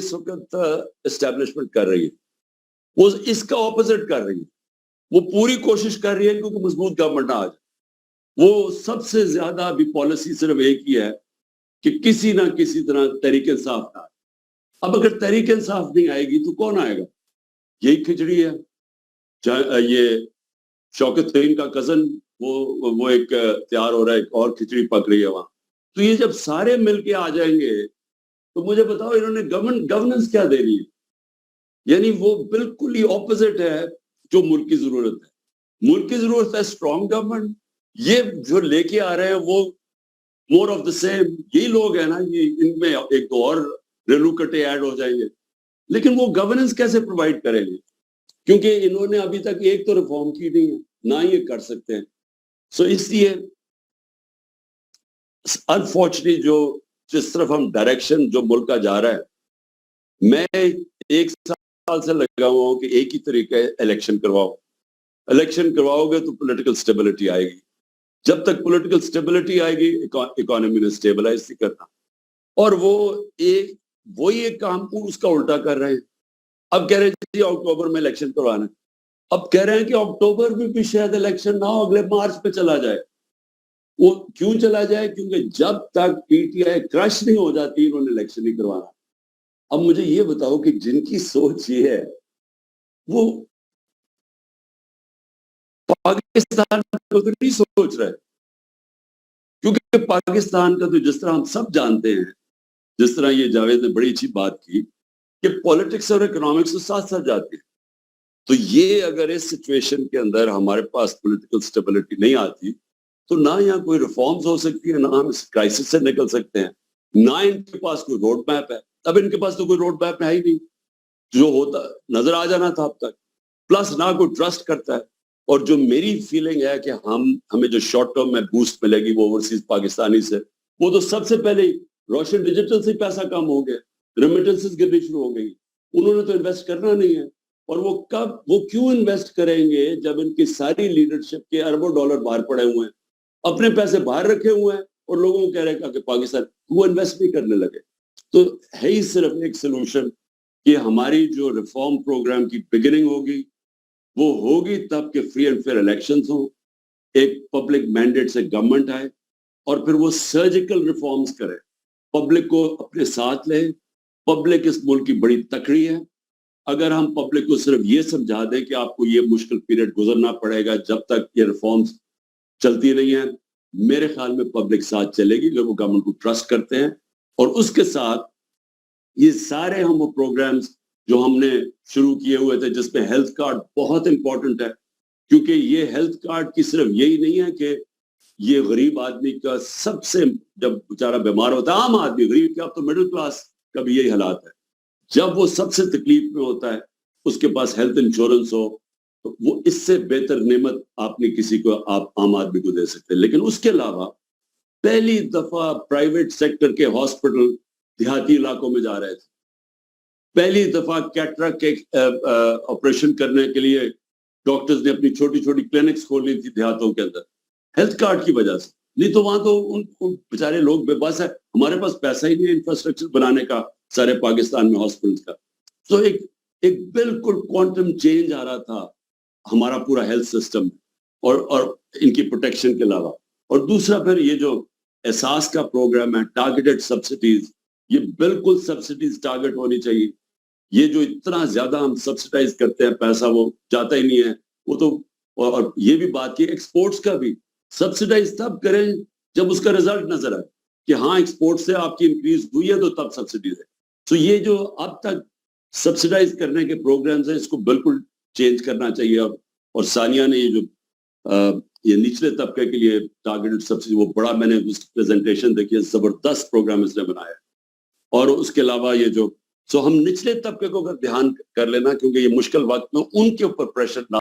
इस वक्त एस्टेब्लिशमेंट कर रही है वो इसका ऑपोजिट कर रही है। वो पूरी कोशिश कर रही है क्योंकि मजबूत गवर्नमेंट आ जाए। वो सबसे ज्यादा अभी पॉलिसी सिर्फ एक ही है कि किसी ना किसी तरह तहरीक इंसाफ ना आए। अब अगर तहरीक इंसाफ नहीं आएगी तो कौन आएगा? यही खिचड़ी है। ये शौकत तरीन का कजन वो एक तैयार हो रहा है, एक और खिचड़ी पक रही है वहां। तो ये जब सारे मिलके आ जाएंगे तो मुझे बताओ इन्होंने गवर्नेंस क्या देनी है? यानी वो बिल्कुल ही ऑपोजिट है जो मुल्क की जरूरत है। मुल्क की जरूरत है स्ट्रॉन्ग गवर्नमेंट। ये जो लेके आ रहे हैं वो मोर ऑफ द सेम। यही लोग हैं ना, ये इनमें एक दो और रेलू कटे ऐड हो जाएंगे, लेकिन वो गवर्नेंस कैसे प्रोवाइड करेंगे? क्योंकि इन्होंने अभी तक एक तो रिफॉर्म की नहीं है, ना ही ये कर सकते हैं। सो इसलिए अनफॉर्चुनेटली जो जिस तरफ हम डायरेक्शन जो मुल्क का जा रहा है, मैं एक साल से लगा हुआ हूं कि एक ही तरीका है, इलेक्शन करवाओ। इलेक्शन करवाओगे तो पॉलिटिकल स्टेबिलिटी आएगी। जब तक पॉलिटिकल स्टेबिलिटी आएगी इकोनॉमी ने स्टेबलाइज नहीं करना। और वही एक काम उसका उल्टा कर रहे हैं। अब कह रहे हैं अक्टूबर में इलेक्शन करवाना है। अब कह रहे हैं कि अक्टूबर में भी शायद इलेक्शन ना हो, अगले मार्च पे चला जाए। वो क्यों चला जाए? क्योंकि जब तक पीटीआई क्रश नहीं हो जाती इन्होंने इलेक्शन नहीं करवाना। अब मुझे ये बताओ कि जिनकी सोच ये है वो पाकिस्तान को तो नहीं सोच रहे। क्योंकि पाकिस्तान का तो जिस तरह हम सब जानते हैं, जिस तरह ये जावेद ने बड़ी अच्छी बात की कि पॉलिटिक्स और इकोनॉमिक्स तो साथ साथ जाते हैं। तो ये अगर इस सिचुएशन के अंदर हमारे पास पॉलिटिकल स्टेबिलिटी नहीं आती तो ना यहाँ कोई रिफॉर्म्स हो सकती है, ना हम इस क्राइसिस से निकल सकते हैं, ना इनके पास कोई रोड मैप है। अब इनके पास तो कोई रोड मैप है ही नहीं। जो होता नजर आ जाना था अब तक। प्लस ना कोई ट्रस्ट करता है। और जो मेरी फीलिंग है कि हमें जो शॉर्ट टर्म में बूस्ट मिलेगी वो ओवरसीज पाकिस्तानी से, वो तो सबसे पहले रोशन डिजिटल से पैसा कम हो गया, रेमिटेंसेस गिरनी शुरू हो गई। उन्होंने तो इन्वेस्ट करना नहीं है। और वो क्यों इन्वेस्ट करेंगे जब इनकी सारी लीडरशिप के अरबों डॉलर बाहर पड़े हुए हैं, अपने पैसे बाहर रखे हुए हैं और लोगों को कह रहे हैं कि पाकिस्तान वो इन्वेस्ट नहीं करने लगे। तो है ही सिर्फ एक सोल्यूशन कि हमारी जो रिफॉर्म प्रोग्राम की बिगिनिंग होगी वो होगी तब कि फ्री एंड फेयर इलेक्शंस हो, एक पब्लिक मैंडेट से गवर्नमेंट आए और फिर वो सर्जिकल रिफॉर्म्स करे, पब्लिक को अपने साथ ले। पब्लिक इस मुल्क की बड़ी तकड़ी है। अगर हम पब्लिक को सिर्फ ये समझा दें कि आपको ये मुश्किल पीरियड गुजरना पड़ेगा जब तक ये रिफॉर्म्स चलती नहीं है, मेरे ख्याल में पब्लिक साथ चलेगी अगर वो गवर्नमेंट को ट्रस्ट करते हैं। और उसके साथ ये सारे हम प्रोग्राम्स जो हमने शुरू किए हुए थे, जिसमें हेल्थ कार्ड बहुत इंपॉर्टेंट है, क्योंकि ये हेल्थ कार्ड की सिर्फ यही नहीं है कि ये गरीब आदमी का सबसे, जब बेचारा बीमार होता है, आम आदमी, गरीब क्या, अब तो मिडिल क्लास का भी यही हालात है, जब वो सबसे तकलीफ में होता है उसके पास हेल्थ इंश्योरेंस हो तो वो इससे बेहतर नेमत आपने किसी को, आप आम आदमी को दे सकते हैं। लेकिन उसके अलावा पहली दफा प्राइवेट सेक्टर के हॉस्पिटल देहाती इलाकों में जा रहे थे। पहली दफा कैटरेक्ट के ऑपरेशन करने के लिए डॉक्टर्स ने अपनी छोटी छोटी क्लिनिक्स खोली थी देहातों के अंदर, हेल्थ कार्ड की वजह से। नहीं तो वहां तो उन बेचारे लोग बेबस है। हमारे पास पैसा ही नहीं है इंफ्रास्ट्रक्चर बनाने का सारे पाकिस्तान में हॉस्पिटल्स का। तो एक बिल्कुल क्वांटम चेंज आ रहा था हमारा पूरा हेल्थ सिस्टम और इनकी प्रोटेक्शन के अलावा। और दूसरा फिर ये जो एहसास का प्रोग्राम है, टारगेटेड सब्सिडीज, ये बिल्कुल सब्सिडीज टारगेट होनी चाहिए। ये जो इतना ज्यादा हम सब्सिडाइज करते हैं पैसा, वो जाता ही नहीं है। वो तो, और ये भी बात की एक्सपोर्ट्स का भी सब्सिडाइज तब करें जब उसका रिजल्ट नजर आए कि हाँ एक्सपोर्ट से आपकी इंक्रीज हुई है, तो तब सब्सिडीज है। तो ये जो अब तक सब्सिडाइज करने के प्रोग्राम्स हैं, इसको बिल्कुल चेंज करना चाहिए। और सानिया ने ये जो ये निचले तबके के लिए टारगेटेड सब्सिडी, वो बड़ा, मैंने उस प्रेजेंटेशन देखी है, जबरदस्त प्रोग्राम इसने बनाया। और उसके अलावा ये जो हम निचले तबके को अगर ध्यान कर लेना, क्योंकि ये मुश्किल वक्त में उनके ऊपर प्रेशर ना